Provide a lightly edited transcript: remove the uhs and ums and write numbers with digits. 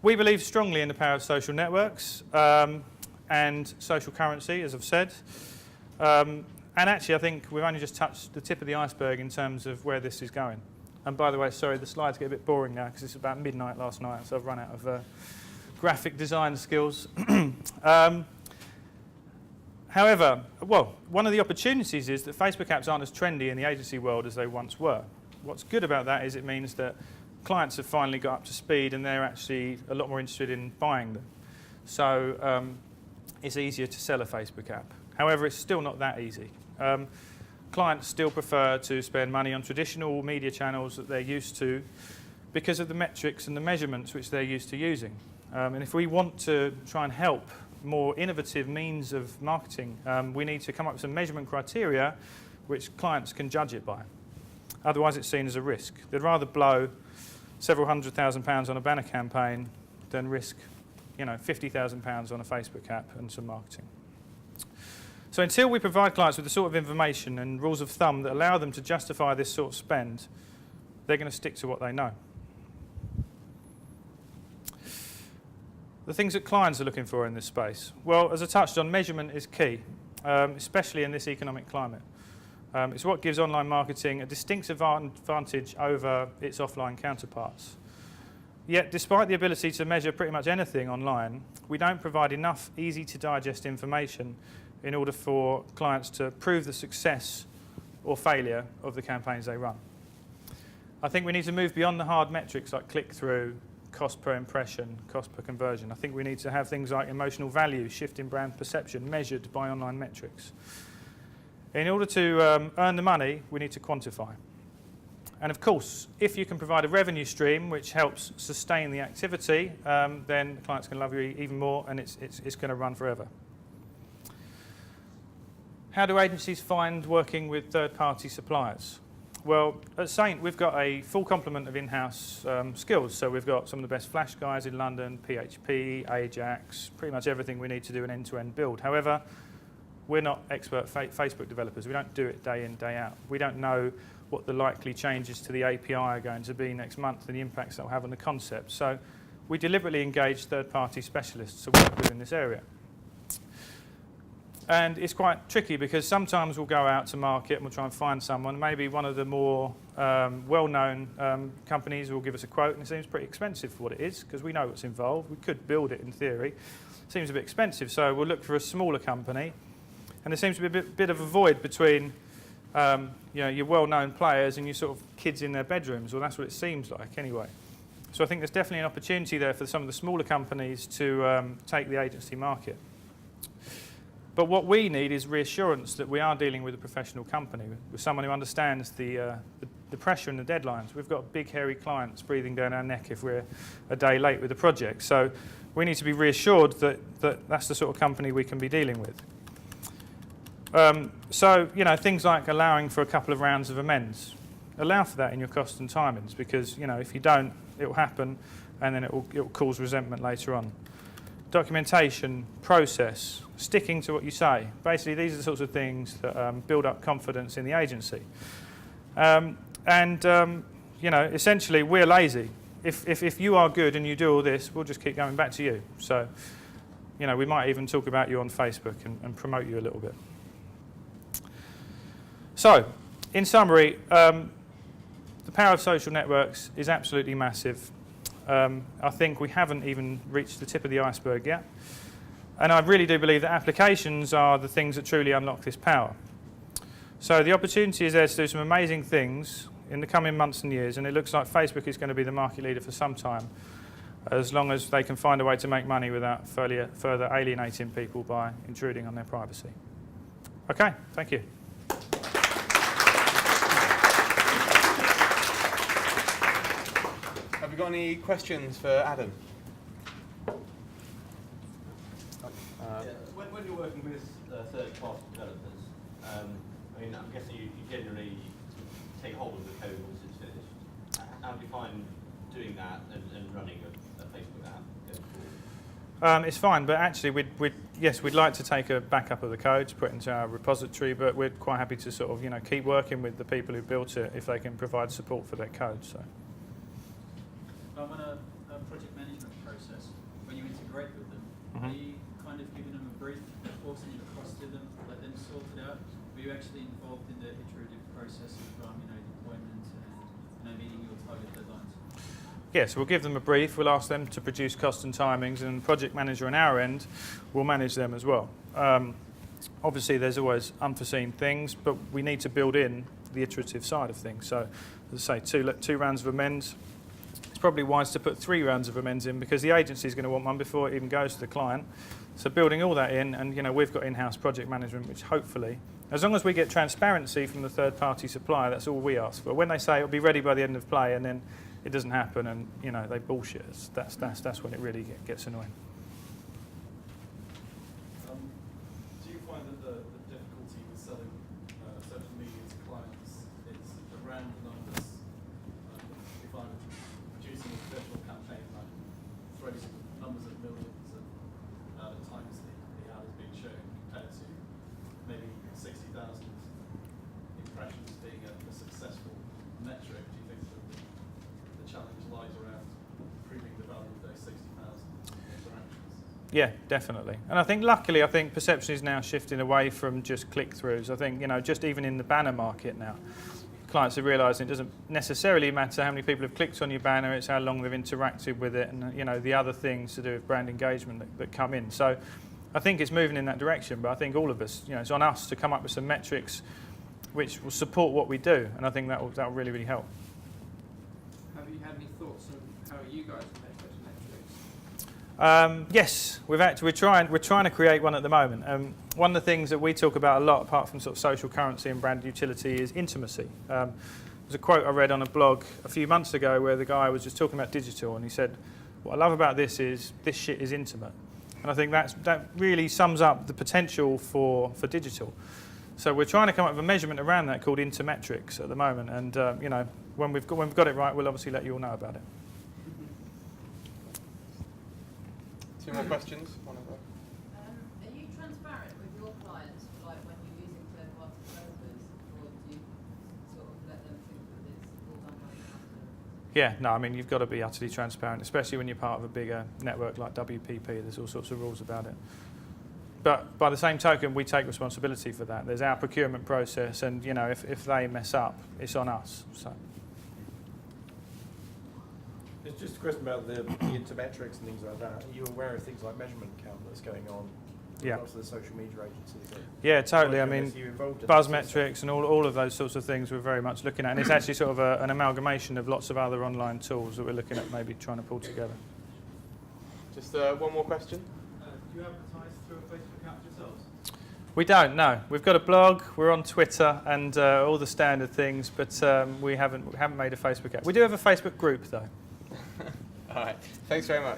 We believe strongly in the power of social networks and social currency, as I've said. And actually, I think we've only just touched the tip of the iceberg in terms of where this is going. And by the way, sorry, the slides get a bit boring now because it's about midnight last night, so I've run out of graphic design skills. However, well, one of the opportunities is that Facebook apps aren't as trendy in the agency world as they once were. What's good about that is it means that clients have finally got up to speed and they're actually a lot more interested in buying them. So it's easier to sell a Facebook app. However, it's still not that easy. Clients still prefer to spend money on traditional media channels that they're used to because of the metrics and the measurements which they're used to using. And if we want to try and help more innovative means of marketing, we need to come up with some measurement criteria which clients can judge it by. Otherwise, it's seen as a risk. They'd rather blow several £100,000 on a banner campaign than risk, £50,000 on a Facebook app and some marketing. So until we provide clients with the sort of information and rules of thumb that allow them to justify this sort of spend, they're going to stick to what they know. The things that clients are looking for in this space. Well, as I touched on, measurement is key, especially in this economic climate. It's what gives online marketing a distinct advantage over its offline counterparts. Yet, despite the ability to measure pretty much anything online, we don't provide enough easy-to-digest information in order for clients to prove the success or failure of the campaigns they run. I think we need to move beyond the hard metrics like click-through, cost per impression, cost per conversion. I think we need to have things like emotional value, shift in brand perception measured by online metrics. In order to earn the money, we need to quantify. And of course, if you can provide a revenue stream which helps sustain the activity, then clients can love you even more and it's going to run forever. How do agencies find working with third-party suppliers? Well, at Saint, we've got a full complement of in-house skills. So we've got some of the best Flash guys in London, PHP, Ajax, pretty much everything we need to do an end-to-end build. However, we're not expert Facebook developers. We don't do it day in, day out. We don't know what the likely changes to the API are going to be next month and the impacts that will have on the concept. So we deliberately engage third-party specialists to work with in this area. And it's quite tricky because sometimes we'll go out to market and we'll try and find someone. Maybe one of the more well-known companies will give us a quote and it seems pretty expensive for what it is because we know what's involved. We could build it in theory. It seems a bit expensive, so we'll look for a smaller company. And there seems to be a bit of a void between your well-known players and your sort of kids in their bedrooms. Well, that's what it seems like anyway. So I think there's definitely an opportunity there for some of the smaller companies to take the agency market. But what we need is reassurance that we are dealing with a professional company, with someone who understands the pressure and the deadlines. We've got big, hairy clients breathing down our neck if we're a day late with the project. So we need to be reassured that that's the sort of company we can be dealing with. So, things like allowing for a couple of rounds of amends. Allow for that in your costs and timings because, if you don't, it will happen and then it will cause resentment later on. Documentation, process, sticking to what you say. Basically, these are the sorts of things that build up confidence in the agency. Essentially, we're lazy. If you are good and you do all this, we'll just keep going back to you. So, we might even talk about you on Facebook and promote you a little bit. So, in summary, the power of social networks is absolutely massive. I think we haven't even reached the tip of the iceberg yet. And I really do believe that applications are the things that truly unlock this power. So the opportunity is there to do some amazing things in the coming months and years, and it looks like Facebook is going to be the market leader for some time, as long as they can find a way to make money without further alienating people by intruding on their privacy. Okay, thank you. Have we got any questions for Adam? When you're working with third-party developers, I'm guessing you generally take hold of the code once it's finished. How do you find doing that and running a Facebook app going forward? It's fine, but actually, we'd like to take a backup of the code to put into our repository, but we're quite happy to sort of keep working with the people who built it if they can provide support for their code. So. I'm in a project management process. forcing it across to them, let them sort it out? Were you actually involved in the iterative process of deployment and meeting your target deadlines? Yes, we'll give them a brief, we'll ask them to produce cost and timings, and project manager on our end will manage them as well. Obviously there's always unforeseen things, but we need to build in the iterative side of things. So as I say, two rounds of amends. It's probably wise to put 3 rounds of amends in, because the agency is going to want one before it even goes to the client. So building all that in, and we've got in-house project management, which hopefully, as long as we get transparency from the third-party supplier, that's all we ask for. When they say it'll be ready by the end of play and then it doesn't happen and they bullshit us, that's when it really gets annoying. Do you find that the difficulty with selling social media to clients is around the numbers? If I'm producing a professional campaign that throws numbers of millions and times the ad is being shown compared to maybe 60,000 impressions being a successful metric, do you think that the challenge lies around proving the value of those 60,000 interactions? Yeah, definitely. And I think luckily, perception is now shifting away from just click-throughs. I think, just even in the banner market now, clients are realising it doesn't necessarily matter how many people have clicked on your banner, it's how long they've interacted with it and, the other things to do with brand engagement that come in. So I think it's moving in that direction, but I think all of us, it's on us to come up with some metrics which will support what we do, and I think that will really, really help. Have you had any thoughts on how you guys make those metrics? Yes, we're trying to create one at the moment. One of the things that we talk about a lot, apart from sort of social currency and brand utility, is intimacy. There's a quote I read on a blog a few months ago where the guy was just talking about digital, and he said, "What I love about this is this shit is intimate," and I think that really sums up the potential for digital. So we're trying to come up with a measurement around that called Intermetrics at the moment, and when we've got it right, we'll obviously let you all know about it. 2 more questions. One of them. Are you transparent with your clients, like when you're using third-party developers, or do you sort of let them think that it's all done by the customer? Yeah, no, I mean, you've got to be utterly transparent, especially when you're part of a bigger network like WPP. There's all sorts of rules about it. But by the same token, we take responsibility for that. There's our procurement process, and if they mess up, it's on us. So. It's just a question about the intermetrics and things like that. Are you aware of things like measurement count that's going on? Yeah. Lots of the social media agencies. Yeah, totally. I Are mean, you involved in buzz that? metrics and all of those sorts of things we're very much looking at, and it's actually sort of an amalgamation of lots of other online tools that we're looking at maybe trying to pull together. Just one more question. Do you advertise through a Facebook app yourselves? We don't, no. We've got a blog, we're on Twitter and all the standard things, but we haven't made a Facebook app. We do have a Facebook group though. All right. Thanks very much.